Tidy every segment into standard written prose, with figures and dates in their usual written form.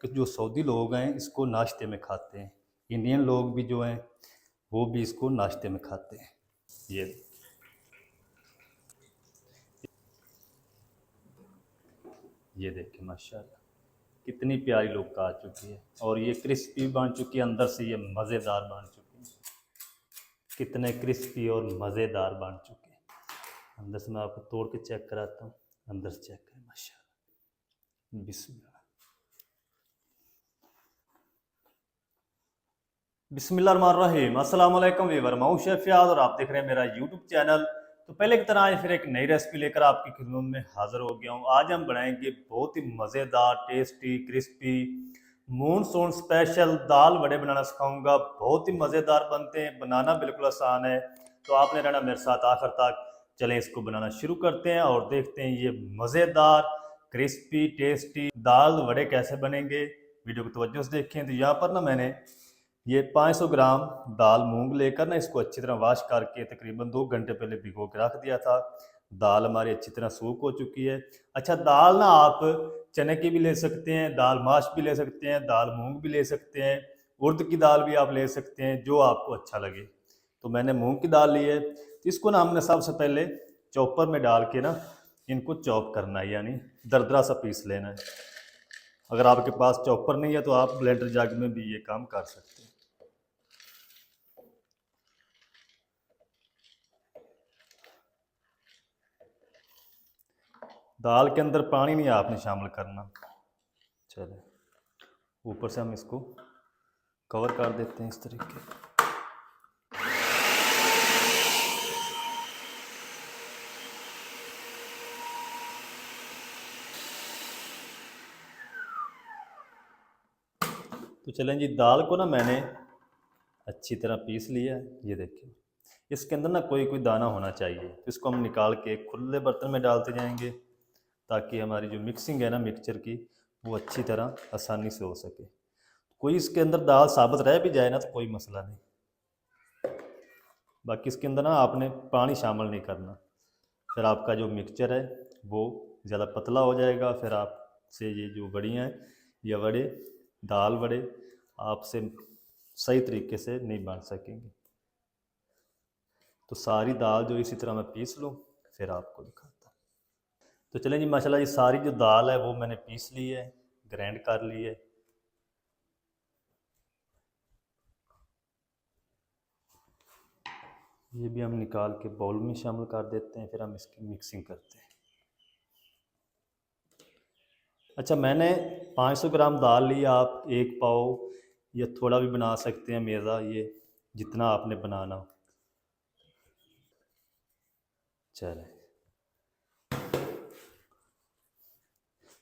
कि जो सऊदी लोग हैं इसको नाश्ते में खाते हैं, इंडियन लोग भी जो हैं वो भी इसको नाश्ते में खाते हैं। ये देखिए माशाल्लाह कितनी प्यारी लोग आ चुकी है, और ये क्रिस्पी बन चुकी है, अंदर से ये मज़ेदार बन चुकी है। कितने क्रिस्पी और मज़ेदार बन चुके हैं। अंदर से मैं आपको तोड़ के चेक कराता हूँ, अंदर से चेक करें माशाल्लाह। बिस्मिल्लाह बिस्मिल्लाहिर्रहमानिर्रहीम। अस्सलाम वालेकुम वीवर, मैं शेफ याद और आप देख रहे हैं मेरा यूट्यूब चैनल। तो पहले की तरह आज फिर एक नई रेसिपी लेकर आपकी खिदमत में हाज़िर हो गया हूँ। आज हम बनाएंगे बहुत ही मज़ेदार, टेस्टी, क्रिस्पी, मूनसून स्पेशल दाल वड़े बनाना सिखाऊंगा। बहुत ही मज़ेदार बनते हैं, बनाना बिल्कुल आसान है। तो आपने रहना मेरे साथ आखिर तक। चलें इसको बनाना शुरू करते हैं और देखते हैं ये मज़ेदार, क्रिस्पी, टेस्टी दाल वड़े कैसे बनेंगे। वीडियो को तवज्जो से देखें। तो यहाँ पर ना मैंने ये 500 ग्राम दाल मूंग लेकर ना इसको अच्छी तरह वॉश करके तकरीबन 2 घंटे पहले भिगो के रख दिया था। दाल हमारी अच्छी तरह सूख हो चुकी है। अच्छा, दाल ना आप चने की भी ले सकते हैं, दाल माश भी ले सकते हैं, दाल मूंग भी ले सकते हैं, उड़द की दाल भी आप ले सकते हैं, जो आपको अच्छा लगे। तो मैंने मूंग की दाल ली है। तो इसको ना हमने सबसे पहले चॉपर में डाल के ना इनको चॉप करना है, यानी दरदरा सा पीस लेना है। अगर आपके पास चॉपर नहीं है तो आप ब्लेंडर जग में भी ये काम कर सकते हैं। दाल के अंदर पानी नहीं आपने शामिल करना। चले, ऊपर से हम इसको कवर कर देते हैं इस तरीके। तो चलें जी, दाल को ना मैंने अच्छी तरह पीस लिया है। ये देखिए, इसके अंदर ना कोई कोई दाना होना चाहिए। तो इसको हम निकाल के खुले बर्तन में डालते जाएंगे, ताकि हमारी जो मिक्सिंग है ना मिक्सचर की, वो अच्छी तरह आसानी से हो सके। कोई इसके अंदर दाल साबित रह भी जाए ना तो कोई मसला नहीं। बाकी इसके अंदर ना आपने पानी शामिल नहीं करना, फिर आपका जो मिक्सचर है वो ज़्यादा पतला हो जाएगा। फिर आपसे ये जो बड़ियाँ हैं या वड़े, दाल वड़े, आपसे सही तरीके से नहीं बन सकेंगे। तो सारी दाल जो इसी तरह मैं पीस लूँ, फिर आपको दिखाता हूँ। तो चलें जी, माशाल्लाह ये सारी जो दाल है वो मैंने पीस ली है, ग्राइंड कर ली है। ये भी हम निकाल के बाउल में शामिल कर देते हैं, फिर हम इसकी मिक्सिंग करते हैं। अच्छा, मैंने 500 ग्राम दाल ली। आप 1 पाव या थोड़ा भी बना सकते हैं मैदा, ये जितना आपने बनाना हो। चले,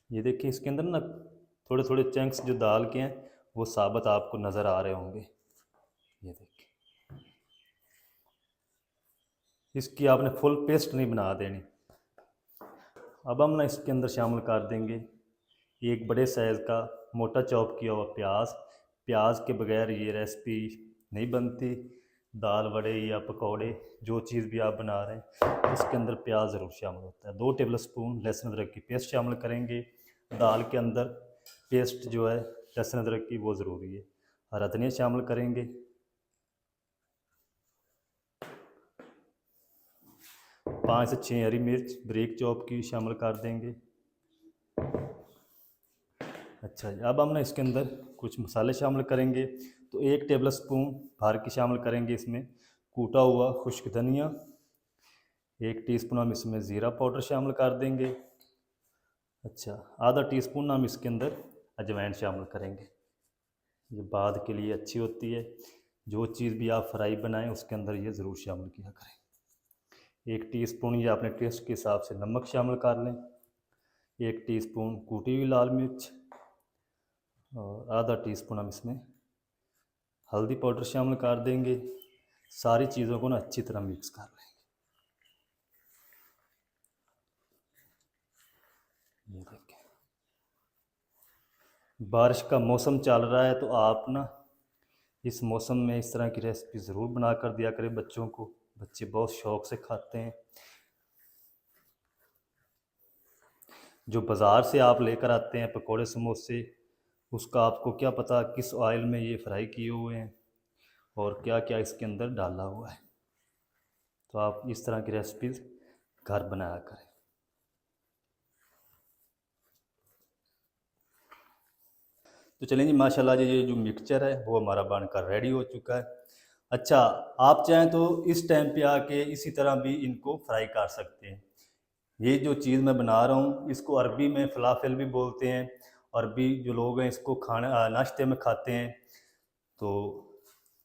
ये देखिए इसके अंदर ना थोड़े थोड़े चंक्स जो दाल के हैं वो साबित आपको नज़र आ रहे होंगे। ये देखिए, इसकी आपने फुल पेस्ट नहीं बना देनी। अब हम ना इसके अंदर शामिल कर देंगे एक बड़े साइज़ का मोटा चॉप किया हुआ प्याज। प्याज के बगैर ये रेसिपी नहीं बनती। दाल वड़े या पकौड़े, जो चीज़ भी आप बना रहे हैं इसके अंदर प्याज ज़रूर शामिल होता है। 2 टेबलस्पून लहसुन अदरक की पेस्ट शामिल करेंगे। दाल के अंदर पेस्ट जो है लहसुन अदरक की वो ज़रूरी है। हरा धनिया शामिल करेंगे। 5 से 6 हरी मिर्च बारीक चॉप की शामिल कर देंगे। अच्छा जी, अब हम ना इसके अंदर कुछ मसाले शामिल करेंगे। तो 1 टेबलस्पून भर के शामिल करेंगे इसमें कूटा हुआ खुश्क धनिया। 1 टीस्पून हम इसमें ज़ीरा पाउडर शामिल कर देंगे। अच्छा, आधा टीस्पून हम इसके अंदर अजवाइन शामिल करेंगे। ये बाद के लिए अच्छी होती है। जो चीज़ भी आप फ्राई बनाएं उसके अंदर ये ज़रूर शामिल किया करें। 1 टीस्पून या अपने टेस्ट के हिसाब से नमक शामिल कर लें। 1 टीस्पून कूटी हुई लाल मिर्च और आधा टीस्पून हम इसमें हल्दी पाउडर शामिल कर देंगे। सारी चीज़ों को ना अच्छी तरह मिक्स कर लेंगे। ये देखें, बारिश का मौसम चल रहा है तो आप ना इस मौसम में इस तरह की रेसिपी ज़रूर बना कर दिया करें बच्चों को। बच्चे बहुत शौक़ से खाते हैं। जो बाज़ार से आप लेकर आते हैं पकोड़े समोसे, उसका आपको क्या पता किस ऑयल में ये फ्राई किए हुए हैं और क्या क्या इसके अंदर डाला हुआ है। तो आप इस तरह की रेसिपीज़ घर बनाया करें। तो चलें जी, माशाल्लाह जी, ये जो मिक्सचर है वो हमारा बनकर रेडी हो चुका है। अच्छा, आप चाहें तो इस टाइम पे आके इसी तरह भी इनको फ्राई कर सकते हैं। ये जो चीज़ मैं बना रहा हूँ इसको अरबी में फलाफल भी बोलते हैं। अरबी जो लोग हैं इसको खाना नाश्ते में खाते हैं। तो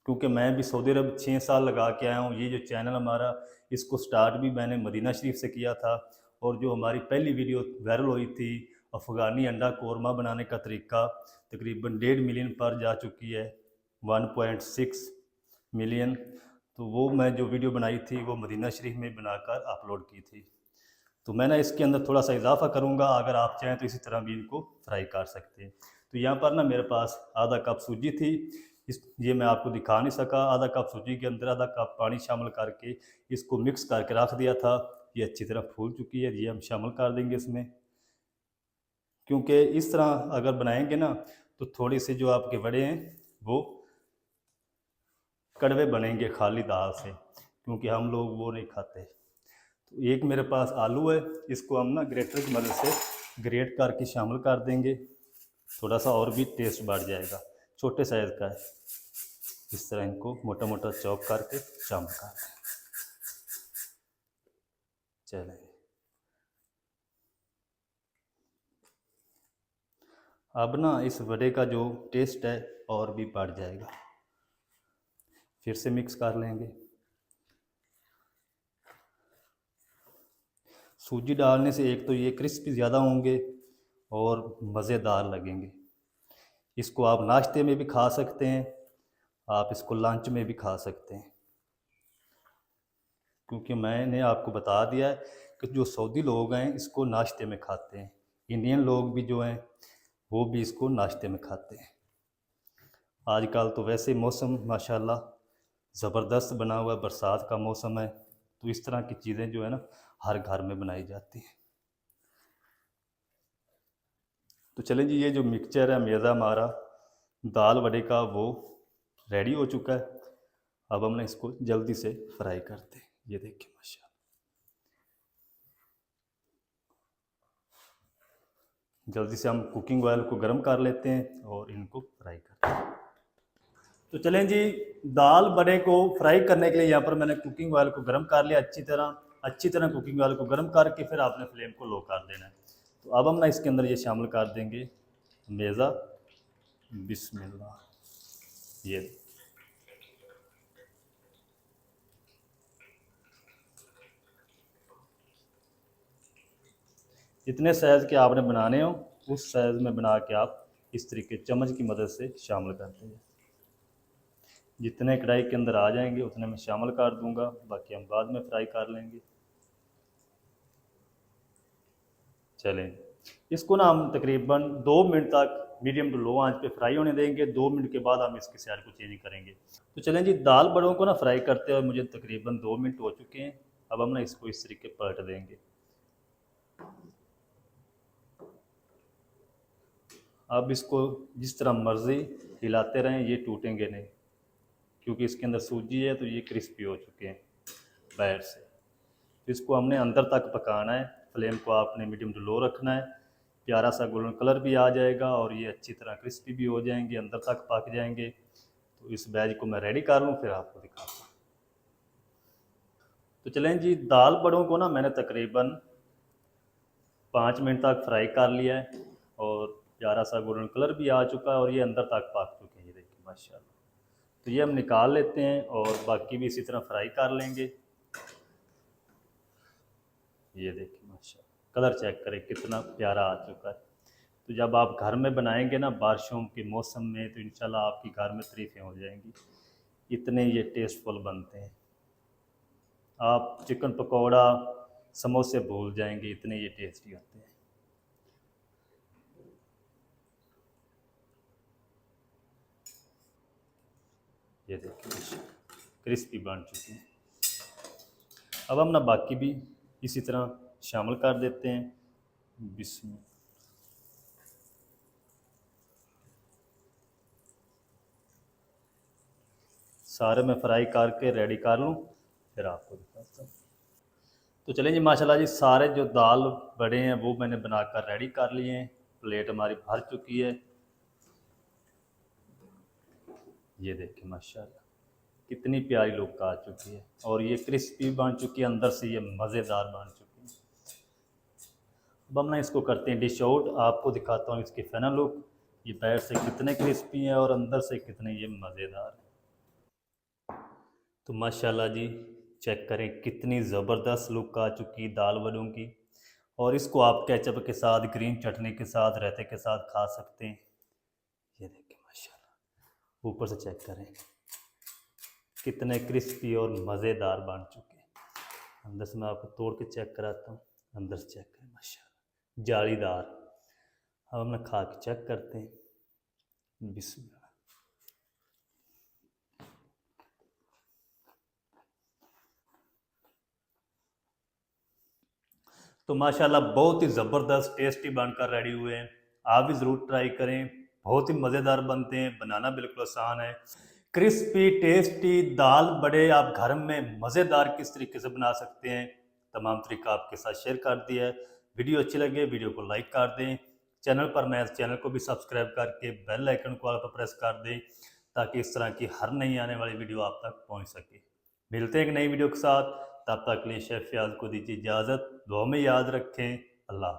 क्योंकि मैं भी सऊदी अरब 6 साल लगा के आया हूँ, ये जो चैनल हमारा, इसको स्टार्ट भी मैंने मदीना शरीफ से किया था। और जो हमारी पहली वीडियो वायरल हुई थी अफ़गानी अंडा कोरमा बनाने का तरीका, तकरीबन 1.5 मिलियन पर जा चुकी है, 1.6 मिलियन। तो वो मैं जो वीडियो बनाई थी वो मदीना शरीफ में बनाकर अपलोड की थी। तो मैं ना इसके अंदर थोड़ा सा इजाफा करूँगा, अगर आप चाहें तो इसी तरह भी इनको फ्राई कर सकते हैं। तो यहाँ पर ना मेरे पास आधा कप सूजी थी, ये मैं आपको दिखा नहीं सका। आधा कप सूजी के अंदर आधा कप पानी शामिल करके इसको मिक्स करके रख दिया था। ये अच्छी तरह फूल चुकी है, ये हम शामिल कर देंगे इसमें। क्योंकि इस तरह अगर बनाएंगे ना तो थोड़ी सी जो आपके वड़े हैं वो कड़वे बनेंगे खाली दाल से, क्योंकि हम लोग वो नहीं खाते। तो एक मेरे पास आलू है, इसको हम ना ग्रेटर की मदद से ग्रेट करके शामिल कर देंगे, थोड़ा सा और भी टेस्ट बढ़ जाएगा। छोटे साइज़ का है, इस तरह इनको मोटा मोटा चॉप करके शामिल कर दें। चलें, अब ना इस वड़े का जो टेस्ट है और भी बढ़ जाएगा। फिर से मिक्स कर लेंगे। सूजी डालने से एक तो ये क्रिस्पी ज़्यादा होंगे और मज़ेदार लगेंगे। इसको आप नाश्ते में भी खा सकते हैं, आप इसको लंच में भी खा सकते हैं। क्योंकि मैंने आपको बता दिया है कि जो सऊदी लोग हैं इसको नाश्ते में खाते हैं, इंडियन लोग भी जो हैं वो भी इसको नाश्ते में खाते हैं। आजकल तो वैसे मौसम माशाल्लाह ज़बरदस्त बना हुआ है, बरसात का मौसम है, तो इस तरह की चीज़ें जो है ना हर घर में बनाई जाती हैं। तो चलें जी, ये जो मिक्सचर है मैदा हमारा दाल वड़े का वो रेडी हो चुका है। अब हमने इसको जल्दी से फ्राई करते हैं। ये देखिए माशाल्लाह, जल्दी से हम कुकिंग ऑयल को गर्म कर लेते हैं और इनको फ्राई करते हैं। तो चलें जी, दाल बड़े को फ्राई करने के लिए यहाँ पर मैंने कुकिंग ऑयल को गर्म कर लिया अच्छी तरह कुकिंग ऑयल को गर्म करके फिर आपने फ्लेम को लो कर देना है। तो अब हम ना इसके अंदर ये शामिल कर देंगे मैदा। बिस्मिल्लाह। ये जितने साइज़ के आपने बनाने हो उस साइज़ में बना के आप इस तरीके चम्मच की मदद से शामिल करते हैं। जितने कढ़ाई के अंदर आ जाएंगे उतने मैं शामिल कर दूंगा, बाकी हम बाद में फ्राई कर लेंगे। चलें, इसको ना हम तकरीबन 2 मिनट तक मीडियम टू लो आंच पे फ्राई होने देंगे। 2 मिनट के बाद हम इसकी साइड को चेंज करेंगे। तो चलें जी, दाल बड़ों को ना फ्राई करते हुए मुझे तकरीबन 2 मिनट हो चुके हैं। अब हम ना इसको इस तरीके पलट देंगे। अब इसको जिस तरह मर्ज़ी हिलाते रहें, ये टूटेंगे नहीं, क्योंकि इसके अंदर सूजी है तो ये क्रिस्पी हो चुके हैं बाहर से। तो इसको हमने अंदर तक पकाना है। फ्लेम को आपने मीडियम टू लो रखना है। प्यारा सा गोल्डन कलर भी आ जाएगा और ये अच्छी तरह क्रिस्पी भी हो जाएंगे, अंदर तक पक जाएंगे। तो इस बैच को मैं रेडी कर लूँ फिर आपको दिखाता हूँ। तो चलें जी, दाल बड़ों को ना मैंने तकरीबन 5 मिनट तक फ्राई कर लिया है और प्यारा सा गोल्डन कलर भी आ चुका है और ये अंदर तक पक चुके हैं। ये देखिए माशाल्लाह। तो ये हम निकाल लेते हैं और बाकी भी इसी तरह फ्राई कर लेंगे। ये देखिए माशाल्लाह, कलर चेक करें कितना प्यारा आ चुका है। तो जब आप घर में बनाएंगे ना बारिशों के मौसम में तो इंशाल्लाह आपकी घर में तारीफ़ें हो जाएंगी, इतने ये टेस्टफुल बनते हैं। आप चिकन पकौड़ा समोसे भूल जाएंगे, इतने ये टेस्टी होते हैं। ये देखिए क्रिस्पी बन चुके हैं। अब हम ना बाकी भी इसी तरह शामिल कर देते हैं। बिस्मिल्लाह। सारे मैं फ्राई करके रेडी कर लूँ, फिर आपको दिखाता हूँ। तो चलें जी, माशाल्लाह जी, सारे जो दाल बड़े हैं वो मैंने बनाकर रेडी कर लिए हैं। प्लेट हमारी भर चुकी है, ये देखिए माशाल्लाह कितनी प्यारी लुक आ चुकी है, और ये क्रिस्पी बन चुकी है, अंदर से ये मज़ेदार बन चुकी है। अब हम ना इसको करते हैं डिश आउट, आपको दिखाता हूँ इसकी फाइनल लुक। ये बाहर से कितने क्रिस्पी हैं और अंदर से कितने ये मज़ेदार हैं। तो माशाल्लाह जी, चेक करें कितनी ज़बरदस्त लुक आ चुकी दाल वड़ों की। और इसको आप केचप के साथ, ग्रीन चटनी के साथ, रायते के साथ खा सकते हैं। ये देखिए माशाल्लाह, ऊपर से चेक करें कितने क्रिस्पी और मज़ेदार बन चुके हैं। अंदर से मैं आपको तोड़ के चेक कराता हूँ, अंदर से चेक करें माशाल्लाह जालीदार। अब हम ना खा के चेक करते हैं। बिस्मिल्लाह। तो माशाल्लाह बहुत ही ज़बरदस्त टेस्टी बनकर रेडी हुए हैं। आप भी ज़रूर ट्राई करें, बहुत ही मज़ेदार बनते हैं, बनाना बिल्कुल आसान है। क्रिस्पी टेस्टी दाल बड़े आप घर में मज़ेदार किस तरीके से बना सकते हैं, तमाम तरीका आपके साथ शेयर कर दिया है। वीडियो अच्छी लगे वीडियो को लाइक कर दें, चैनल पर नए चैनल को भी सब्सक्राइब करके बेल आइकन को ऑल पर प्रेस कर दें, ताकि इस तरह की हर नई आने वाली वीडियो आप तक पहुंच सके। मिलते हैं एक नई वीडियो के साथ, तब तक के लिए शेफ फयाज को दीजिए इजाज़त। दुआ में याद रखें। अल्लाह।